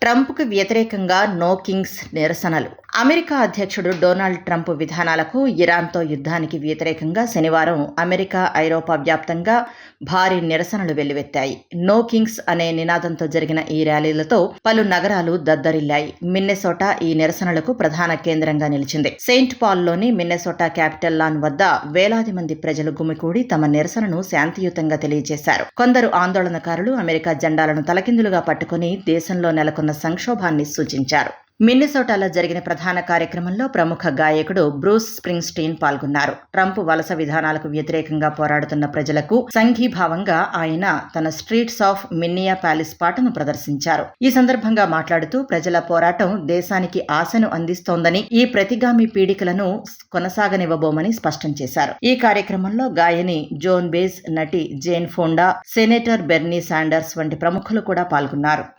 ట్రంప్కు వ్యతిరేకంగా no Kings నిరసనలు. America అధ్యక్షుడు డొనాల్డ్ ట్రంప్ విధానాలకు, ఇరాన్తో యుద్ధానికి వ్యతిరేకంగా శనివారం అమెరికా, ఐరోపా వ్యాప్తంగా భారీ నిరసనలు వెల్లువెత్తాయి. నో కింగ్స్ అనే నినాదంతో జరిగిన ఈ ర్యాలీలతో పలు నగరాలు దద్దరిల్లాయి. మిన్నెసోటా ఈ నిరసనలకు ప్రధాన కేంద్రంగా నిలిచింది. సెయింట్ పాల్లోని మిన్నెసోటా క్యాపిటల్ లాన్ వద్ద వేలాది మంది ప్రజలు గుమికూడి తమ నిరసనను శాంతియుతంగా తెలియజేశారు. కొందరు ఆందోళనకారులు అమెరికా జెండాలను తలకిందులుగా పట్టుకుని దేశంలో నెలకొన్న సంక్షోభాన్ని సూచించారు. మిన్నెసోటాలో జరిగిన ప్రధాన కార్యక్రమంలో ప్రముఖ గాయకుడు బ్రూస్ స్ప్రింగ్స్టీన్ పాల్గొన్నారు. ట్రంప్ వలస విధానాలకు వ్యతిరేకంగా పోరాడుతున్న ప్రజలకు సంఘీభావంగా ఆయన తన స్ట్రీట్స్ ఆఫ్ మిన్నియాపాలిస్ పాటను ప్రదర్శించారు. ఈ సందర్భంగా మాట్లాడుతూ ప్రజల పోరాటం దేశానికి ఆశను అందిస్తోందని, ఈ ప్రతిగామి పీడికలను కొనసాగనివ్వబోమని స్పష్టం చేశారు. ఈ కార్యక్రమంలో గాయని జోన్ బేజ్, నటి జేన్ ఫోండా, సెనేటర్ బెర్నీ శాండర్స్ వంటి ప్రముఖులు కూడా పాల్గొన్నారు.